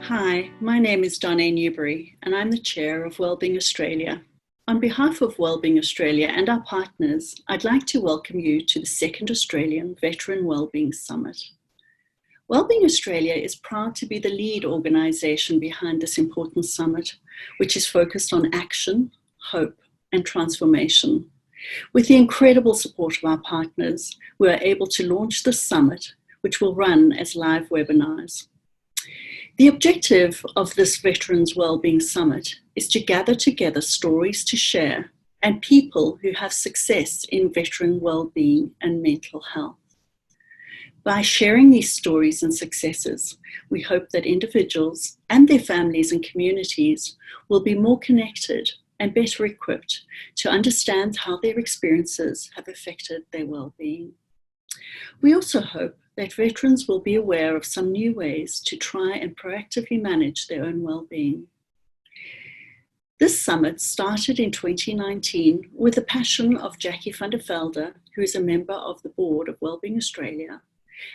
Hi, my name is Donna Newbury and I'm the Chair of Wellbeing Australia. On behalf of Wellbeing Australia and our partners, I'd like to welcome you to the second Australian Veteran Wellbeing Summit. Wellbeing Australia is proud to be the lead organisation behind this important summit, which is focused on action, hope and transformation. With the incredible support of our partners, we are able to launch this summit, which will run as live webinars. The objective of this Veterans Wellbeing Summit is to gather together stories to share and people who have success in veteran wellbeing and mental health. By sharing these stories and successes, we hope that individuals and their families and communities will be more connected and better equipped to understand how their experiences have affected their well-being. We also hope that veterans will be aware of some new ways to try and proactively manage their own well-being. This summit started in 2019 with the passion of Jackie Vanderbilt, who is a member of the board of Wellbeing Australia,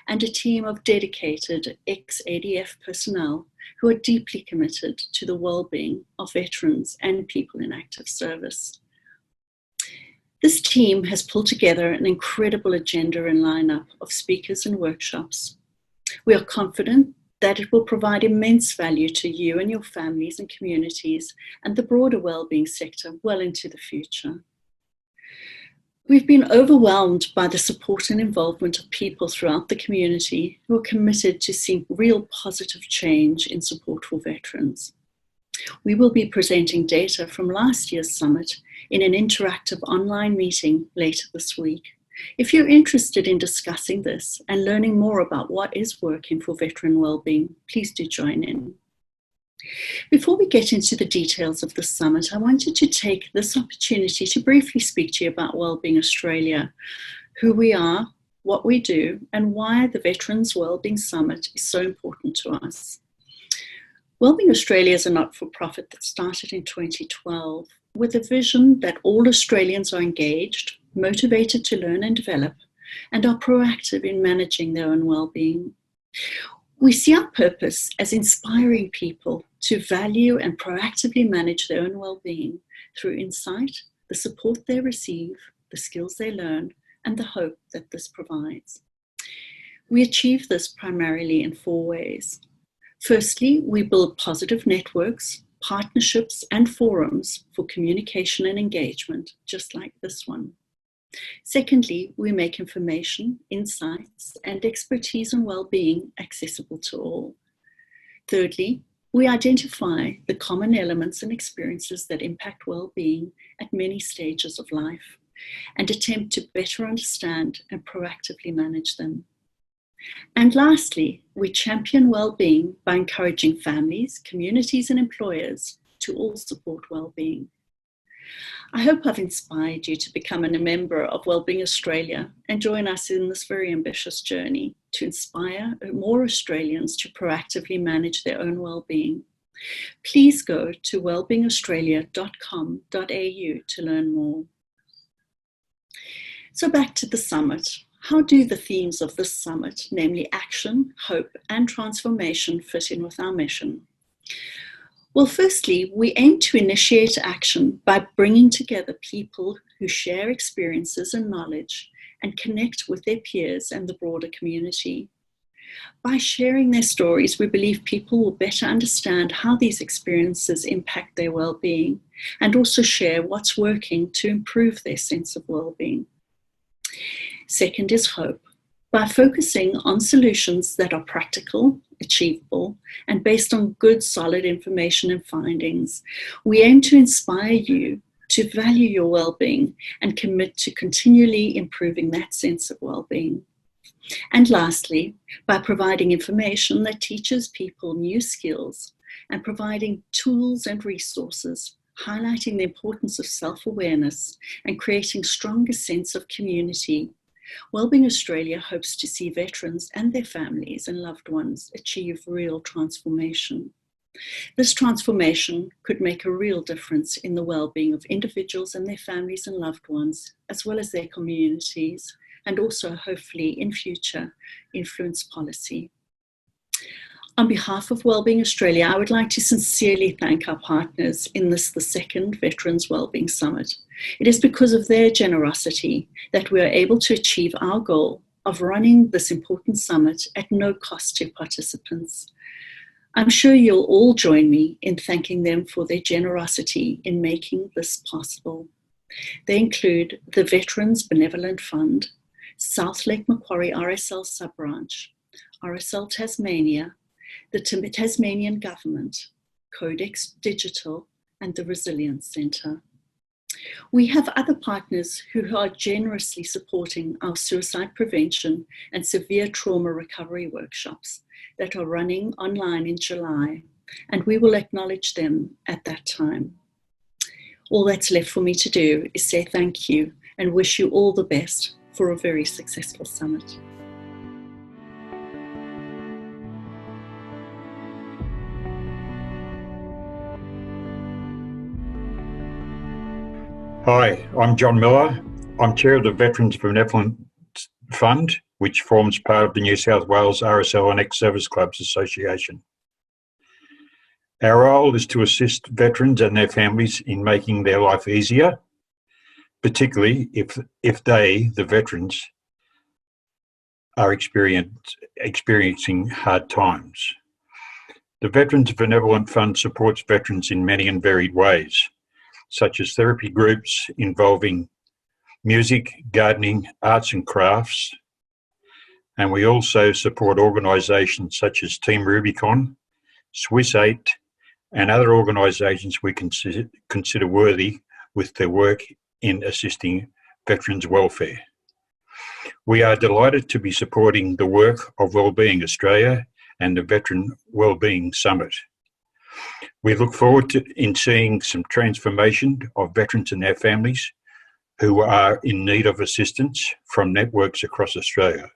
and a team of dedicated ex-ADF personnel who are deeply committed to the well-being of veterans and people in active service. This team has pulled together an incredible agenda and lineup of speakers and workshops. We are confident that it will provide immense value to you and your families and communities and the broader wellbeing sector well into the future. We've been overwhelmed by the support and involvement of people throughout the community who are committed to seeing real positive change in support for veterans. We will be presenting data from last year's summit in an interactive online meeting later this week. If you're interested in discussing this and learning more about what is working for veteran wellbeing, please do join in. Before we get into the details of the summit, I wanted to take this opportunity to briefly speak to you about Wellbeing Australia, who we are, what we do, and why the Veterans Wellbeing Summit is so important to us. Wellbeing Australia is a not-for-profit that started in 2012 with a vision that all Australians are engaged, motivated to learn and develop, and are proactive in managing their own well-being. We see our purpose as inspiring people to value and proactively manage their own well-being through insight, the support they receive, the skills they learn, and the hope that this provides. We achieve this primarily in 4 ways. Firstly, we build positive networks, partnerships, and forums for communication and engagement, just like this one. Secondly, we make information, insights, and expertise on well-being accessible to all. Thirdly, we identify the common elements and experiences that impact well-being at many stages of life and attempt to better understand and proactively manage them. And lastly, we champion well-being by encouraging families, communities, and employers to all support well-being. I hope I've inspired you to become a member of Wellbeing Australia and join us in this very ambitious journey to inspire more Australians to proactively manage their own well-being. Please go to wellbeingaustralia.com.au to learn more. So back to the summit. How do the themes of this summit, namely action, hope, and transformation, fit in with our mission? Well, firstly, we aim to initiate action by bringing together people who share experiences and knowledge and connect with their peers and the broader community. By sharing their stories, we believe people will better understand how these experiences impact their well-being and also share what's working to improve their sense of well-being. Second is hope. By focusing on solutions that are practical, achievable, and based on good, solid information and findings, we aim to inspire you to value your well-being and commit to continually improving that sense of well-being. And lastly, by providing information that teaches people new skills and providing tools and resources, highlighting the importance of self-awareness and creating stronger sense of community, Wellbeing Australia hopes to see veterans and their families and loved ones achieve real transformation. This transformation could make a real difference in the well-being of individuals and their families and loved ones, as well as their communities, and also hopefully in future influence policy. On behalf of Wellbeing Australia, I would like to sincerely thank our partners in the second Veterans Wellbeing Summit. It is because of their generosity that we are able to achieve our goal of running this important summit at no cost to participants. I'm sure you'll all join me in thanking them for their generosity in making this possible. They include the Veterans Benevolent Fund, South Lake Macquarie RSL Sub-Branch, RSL Tasmania, the Tasmanian Government, Codex Digital, and the Resilience Centre. We have other partners who are generously supporting our suicide prevention and severe trauma recovery workshops that are running online in July, and we will acknowledge them at that time. All that's left for me to do is say thank you and wish you all the best for a very successful summit. Hi, I'm John Miller. I'm Chair of the Veterans Benevolent Fund, which forms part of the New South Wales RSL and Ex-Service Clubs Association. Our role is to assist veterans and their families in making their life easier, particularly if they, the veterans, are experiencing hard times. The Veterans Benevolent Fund supports veterans in many and varied ways, such as therapy groups involving music, gardening, arts and crafts. And we also support organisations such as Team Rubicon, Swiss 8, and other organisations we consider worthy with their work in assisting veterans' welfare. We are delighted to be supporting the work of Wellbeing Australia and the Veteran Wellbeing Summit. We look forward to seeing some transformation of veterans and their families who are in need of assistance from networks across Australia.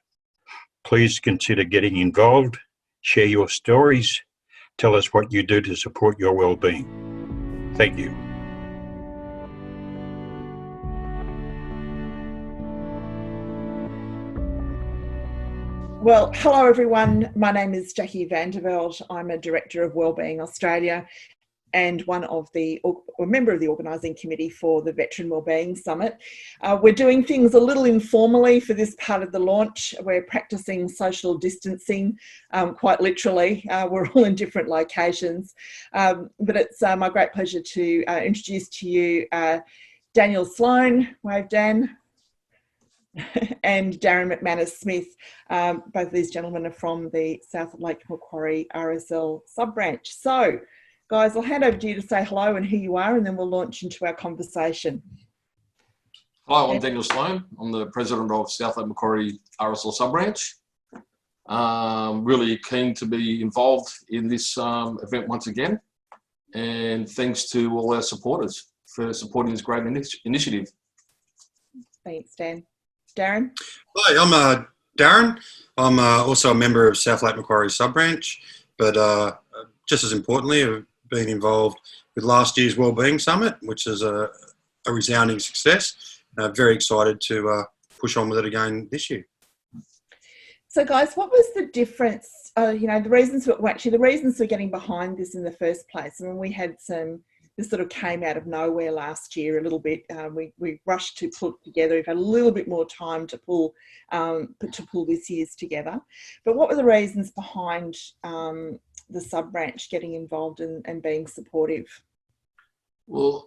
Please consider getting involved, share your stories, tell us what you do to support your well-being. Thank you. Well, hello everyone. My name is Jackie Vanderbilt. I'm a Director of Wellbeing Australia and a member of the organising committee for the Veteran Wellbeing Summit. We're doing things a little informally for this part of the launch. We're practicing social distancing, quite literally. We're all in different locations, but it's my great pleasure to introduce to you Daniel Sloan. Wave, Dan. And Darren McManus-Smith. Both of these gentlemen are from the South Lake Macquarie RSL sub-branch. So, guys, I'll hand over to you to say hello and who you are, and then we'll launch into our conversation. Hello, I'm Daniel Sloan. I'm the President of South Lake Macquarie RSL sub-branch. Really keen to be involved in this event once again, and thanks to all our supporters for supporting this great initiative. Thanks, Dan. Darren? Hi, I'm Darren. I'm also a member of South Lake Macquarie sub-branch, but just as importantly, I've been involved with last year's Wellbeing Summit, which is a resounding success. Very excited to push on with it again this year. So, guys, what was the difference? The reasons for getting behind this in the first place. I mean, we had this sort of came out of nowhere last year a little bit. We rushed to put together. We've had a little bit more time to pull this year's together. But what were the reasons behind the sub-branch getting involved and being supportive? Well,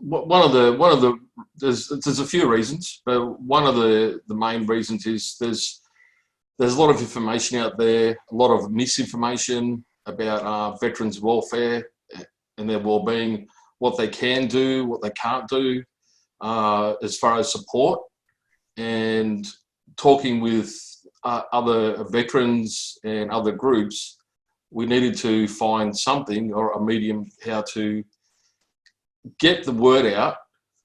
there's a few reasons, but one of the main reasons is there's a lot of information out there, a lot of misinformation about veterans' welfare and their well-being, what they can do, what they can't do, as far as support. And talking with other veterans and other groups, we needed to find something or a medium how to get the word out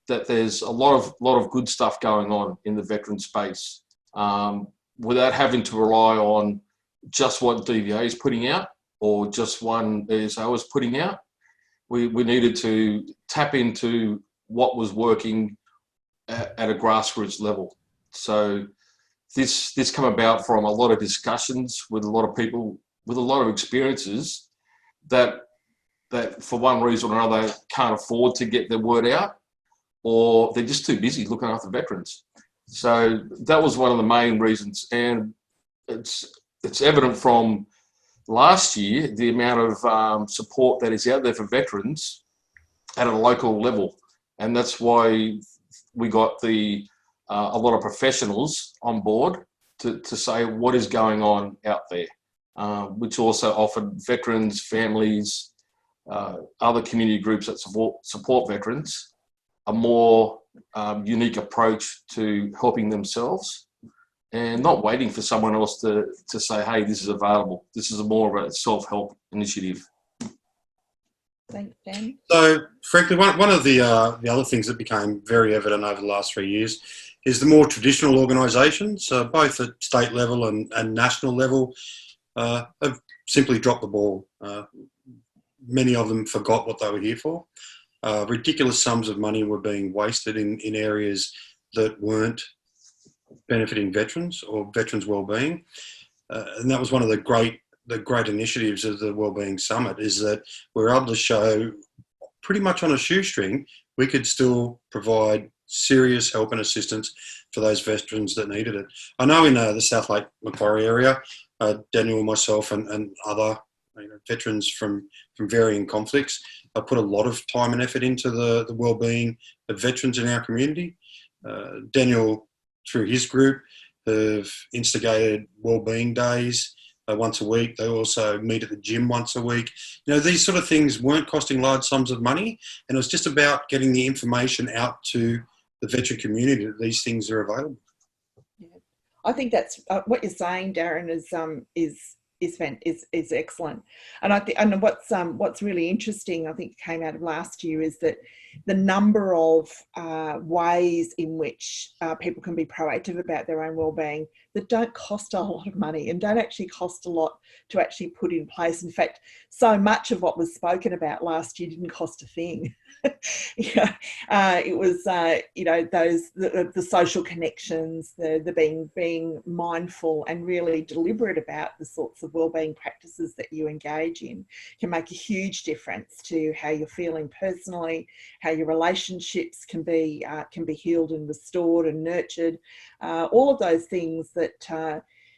that there's a lot of good stuff going on in the veteran space, without having to rely on just what DVA is putting out or just one ESO is putting out. We needed to tap into what was working at a grassroots level. So this come about from a lot of discussions with a lot of people with a lot of experiences that for one reason or another can't afford to get their word out, or they're just too busy looking after veterans. So that was one of the main reasons, and it's evident from last year the amount of support that is out there for veterans at a local level, and that's why we got a lot of professionals on board to say what is going on out there, which also offered veterans, families, other community groups that support veterans a more unique approach to helping themselves and not waiting for someone else to say, hey, this is available. This is more of a self-help initiative. Thanks, Dan. So, frankly, one of the other things that became very evident over the last 3 years is the more traditional organisations, both at state level and national level, have simply dropped the ball. Many of them forgot what they were here for. Ridiculous sums of money were being wasted in areas that weren't benefiting veterans or veterans' wellbeing. And that was one of the great initiatives of the Wellbeing Summit, is that we're able to show pretty much on a shoestring, we could still provide serious help and assistance for those veterans that needed it. I know in the South Lake Macquarie area, Daniel, myself and other veterans from varying conflicts put a lot of time and effort into the wellbeing of veterans in our community. Daniel, through his group, have instigated wellbeing days once a week. They also meet at the gym once a week. These sort of things weren't costing large sums of money, and it was just about getting the information out to the veteran community that these things are available. Yeah. I think that's what you're saying, Darren, is excellent. And what's really interesting, I think, came out of last year is that the number of ways in which people can be proactive about their own wellbeing that don't cost a lot of money and don't actually cost a lot to actually put in place. In fact, so much of what was spoken about last year didn't cost a thing. It was the social connections, the being mindful and really deliberate about the sorts of wellbeing practices that you engage in can make a huge difference to how you're feeling personally, how your relationships can be healed and restored and nurtured. All of those things that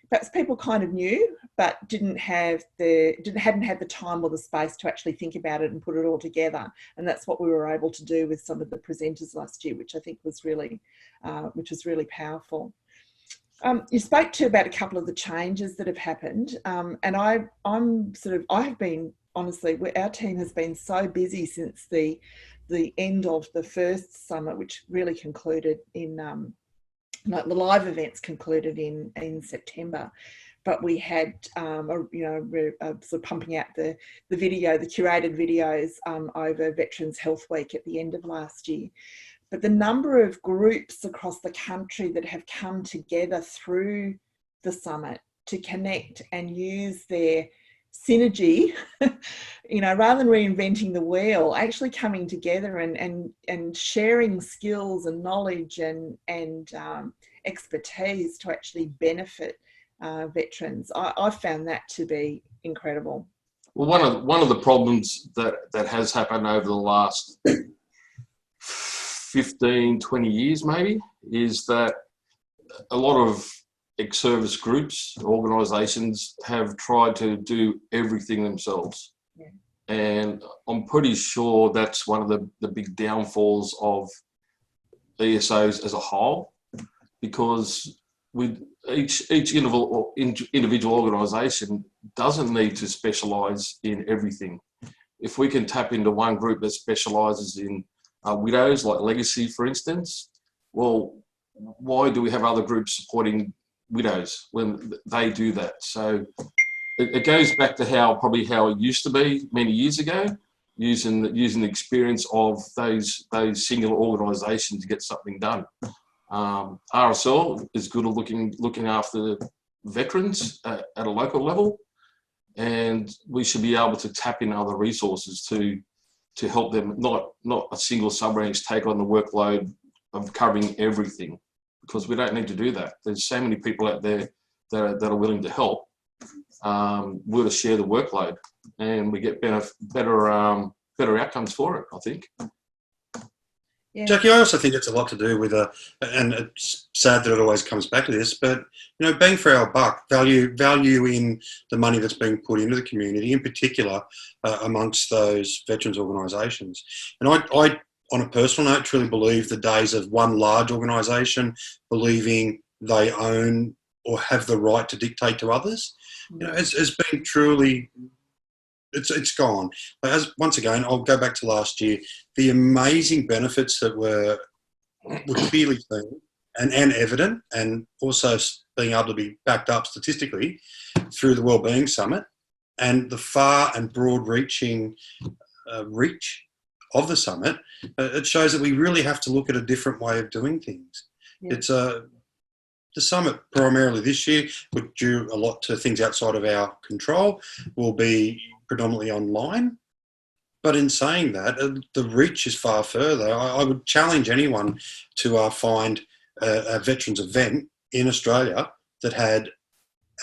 perhaps people kind of knew, but hadn't had the time or the space to actually think about it and put it all together. And that's what we were able to do with some of the presenters last year, which I think was really powerful. You spoke about a couple of the changes that have happened, and I have been, honestly, our team has been so busy since the end of the first summit, which really concluded in the live events concluded in September, but we had we're sort of pumping out the curated videos over Veterans Health Week at the end of last year. But the number of groups across the country that have come together through the summit to connect and use their synergy, rather than reinventing the wheel, actually coming together and sharing skills and knowledge and expertise to actually benefit veterans. I found that to be incredible. Well, one of the problems that has happened over the last 15, 20 years maybe, is that a lot of ex-service groups, organisations have tried to do everything themselves. Yeah. And I'm pretty sure that's one of the big downfalls of ESOs as a whole, because with each individual organisation doesn't need to specialise in everything. If we can tap into one group that specialises in widows, like Legacy, for instance, well, why do we have other groups supporting widows when they do that? So it goes back to how it used to be many years ago, using the experience of those singular organisations to get something done. RSL is good at looking after veterans at a local level, and we should be able to tap in other resources to help them, not a single sub-branch take on the workload of covering everything, because we don't need to do that. There's so many people out there that are willing to help. we were to share the workload, and we get better outcomes for it, I think. Yeah. Jackie, I also think it's a lot to do with, and it's sad that it always comes back to this, but bang for our buck, value in the money that's being put into the community, in particular amongst those veterans organisations. And I, on a personal note, truly believe the days of one large organisation believing they own or have the right to dictate to others, has been truly. It's gone. As once again, I'll go back to last year. The amazing benefits that were clearly seen and evident, and also being able to be backed up statistically through the Wellbeing Summit, and the far and broad-reaching reach of the summit. It shows that we really have to look at a different way of doing things. Yeah. It's the summit primarily this year, which due a lot to things outside of our control, will be predominantly online. But in saying that, the reach is far further. I would challenge anyone to find a veterans event in Australia that had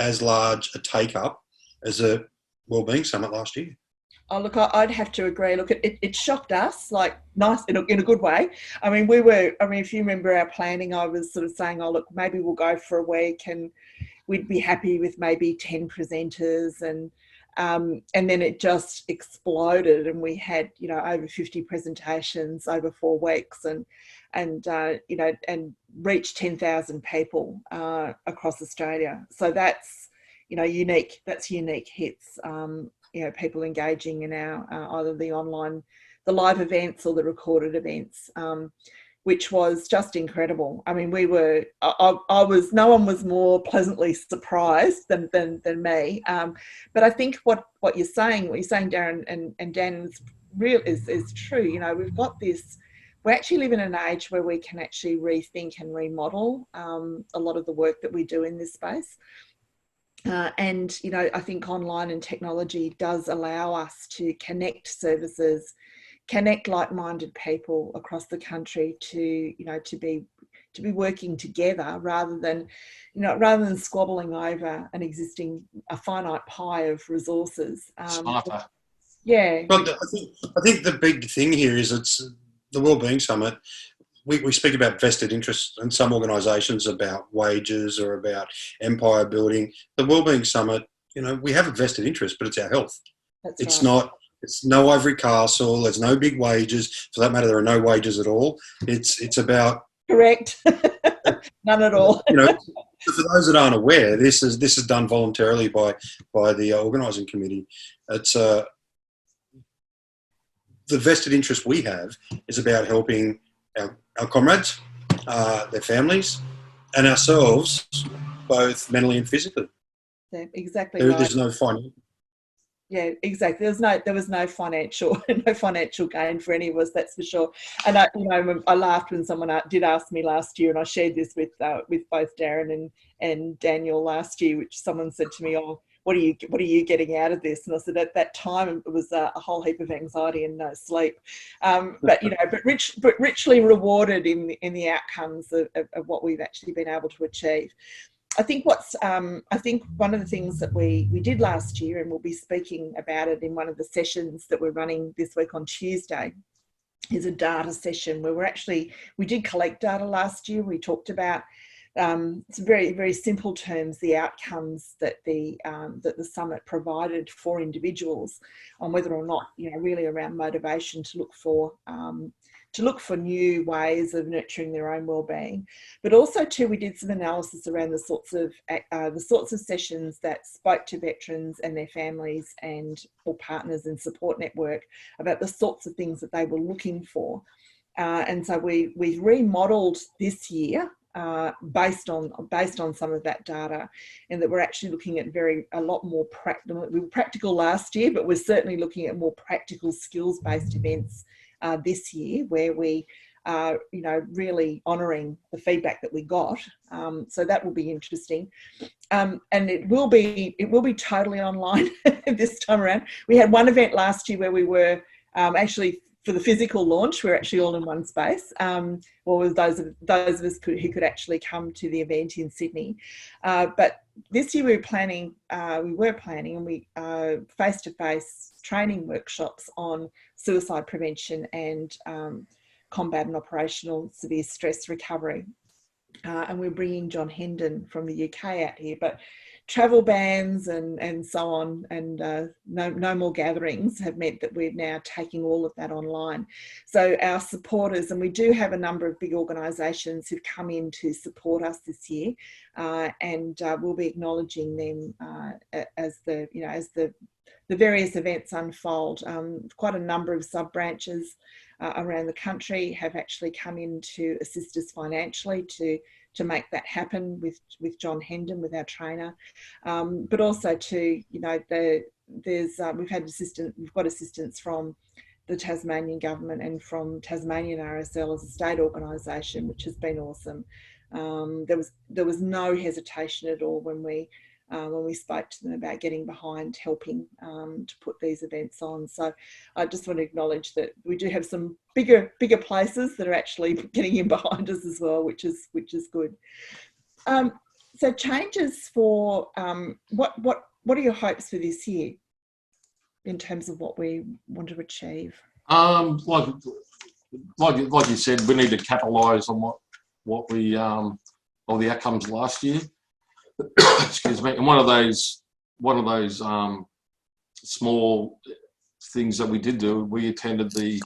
as large a take-up as a Wellbeing Summit last year. Oh, look, I'd have to agree. Look, it shocked us, like, nice, in a good way. I mean, if you remember our planning, I was sort of saying, oh, look, maybe we'll go for a week and we'd be happy with maybe 10 presenters, and then it just exploded, and we had, over 50 presentations over 4 weeks, and reached 10,000 people across Australia. So that's, unique. That's unique hits. People engaging in our either the live events or the recorded events, which was just incredible. I mean, no one was more pleasantly surprised than me. But I think what you're saying, Darren and Dan, is true. We've got this. We actually live in an age where we can actually rethink and remodel a lot of the work that we do in this space. And I think online and technology does allow us to connect services, connect like-minded people across the country to be working together rather than squabbling over a finite pie of resources. Smarter. Yeah. But I think the big thing here is it's the Wellbeing Summit. We speak about vested interests in some organisations about wages or about empire building. The Wellbeing Summit, we have a vested interest, but it's our health. It's no ivory castle. There's no big wages. For that matter, there are no wages at all. It's about correct. None at all. For those that aren't aware, this is done voluntarily by the organising committee. It's the vested interest we have is about helping our comrades, their families, and ourselves, both mentally and physically. Yeah, exactly. There's no fun. Yeah, exactly. There was no financial gain for any of us, that's for sure. And I laughed when someone did ask me last year, and I shared this with both Darren and Daniel last year, which someone said to me, "Oh, what are you getting out of this?" And I said, at that time it was a whole heap of anxiety and no sleep, but richly rewarded in the outcomes of what we've actually been able to achieve. I think one of the things that we did last year, and we'll be speaking about it in one of the sessions that we're running this week on Tuesday, is a data session where we did collect data last year. We talked about it's very, very simple terms, the outcomes that the summit provided for individuals on whether or not, really around motivation to look for new ways of nurturing their own well-being. But also too, we did some analysis around the sorts of sessions that spoke to veterans and their families or partners and support network about the sorts of things that they were looking for. And so we remodeled this year based on some of that data, and that we're actually looking at a lot more practical. We were practical last year, but we're certainly looking at more practical skills-based events this year, where we are, really honouring the feedback that we got. So that will be interesting, and it will be totally online this time around. We had one event last year where we were actually for the physical launch, we're actually all in one space. Or those of us who could actually come to the event in Sydney. But this year we were planning face-to-face training workshops on suicide prevention and combat and operational severe stress recovery. And we're bringing John Hendon from the UK out here, but travel bans and so on, and no more gatherings have meant that we're now taking all of that online. So our supporters, and we do have a number of big organisations who've come in to support us this year, and we'll be acknowledging them as the various events unfold. Quite a number of sub-branches around the country have actually come in to assist us financially to make that happen with John Hendon, with our trainer, but also we've got assistance from the Tasmanian government and from Tasmanian RSL as a state organisation, which has been awesome. There was no hesitation at all when we spoke to them about getting behind helping to put these events on. So I just want to acknowledge that we do have some bigger places that are actually getting in behind us as well, which is good. So changes for what are your hopes for this year in terms of what we want to achieve? Like you said, we need to capitalise on what we all the outcomes last year. Excuse me. And one of those small things that we did do, we attended the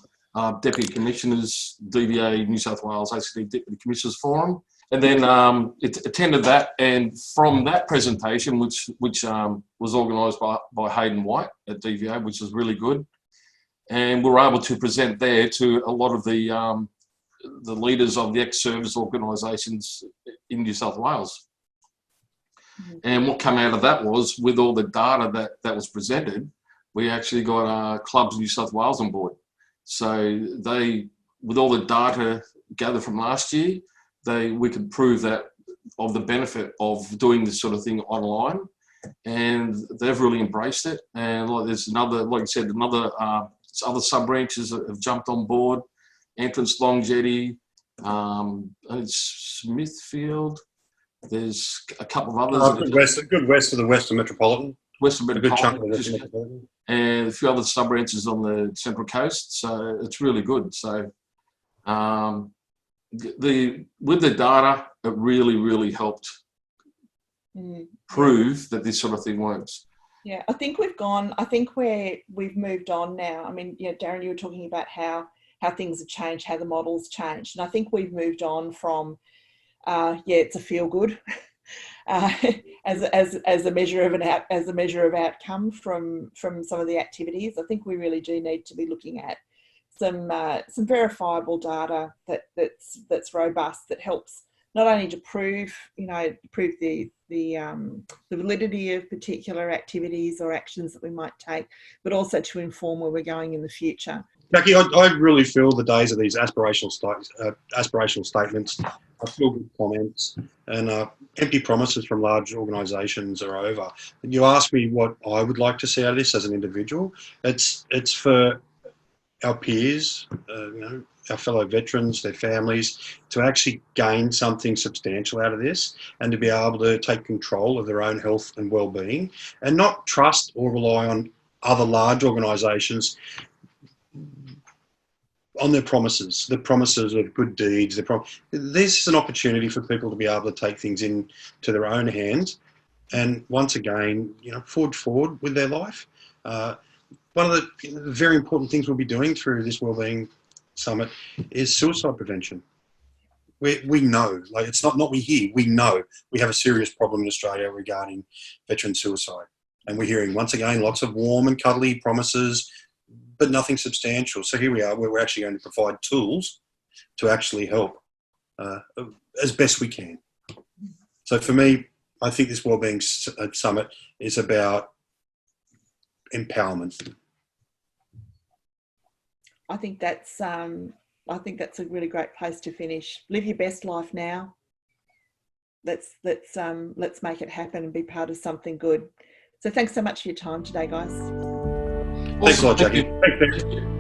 Deputy Commissioners, DVA New South Wales ACT Deputy Commissioners Forum, and then attended that. And from that presentation, which was organised by Hayden White at DVA, which was really good, and we were able to present there to a lot of the leaders of the ex-service organisations in New South Wales. And what came out of that was, with all the data that was presented, we actually got Clubs New South Wales on board. So with all the data gathered from last year, we could prove that of the benefit of doing this sort of thing online, and they've really embraced it. And there's like you said, other sub branches have jumped on board. Entrance, Long Jetty, Smithfield. There's a couple of others. Good west of the Western Metropolitan. Western Metropolitan. And a few other sub-branches on the Central Coast. So it's really good. So with the data, it really, really helped prove that this sort of thing works. Yeah, I think we've moved on now. I mean, Darren, you were talking about how things have changed, how the models changed. And I think we've moved on from it's a feel good as a measure of outcome from some of the activities. I think we really do need to be looking at some verifiable data that's robust, that helps not only to prove the validity of particular activities or actions that we might take, but also to inform where we're going in the future. Jackie, I really feel the days of these aspirational statements, I feel good comments, and empty promises from large organisations are over. And you ask me what I would like to see out of this as an individual. It's for our peers, our fellow veterans, their families, to actually gain something substantial out of this, and to be able to take control of their own health and well-being, and not trust or rely on other large organisations on their promises, the promises of good deeds. This is an opportunity for people to be able to take things into their own hands, and once again, forge forward with their life. One of the very important things we'll be doing through this Wellbeing Summit is suicide prevention. We know, it's not we hear, we know we have a serious problem in Australia regarding veteran suicide. And we're hearing, once again, lots of warm and cuddly promises, but nothing substantial. So here we are, where we're actually going to provide tools to actually help as best we can. So for me, I think this Wellbeing Summit is about empowerment. I think that's a really great place to finish. Live your best life now. Let's make it happen and be part of something good. So thanks so much for your time today, guys. Thanks a lot, Jackie. Thank you.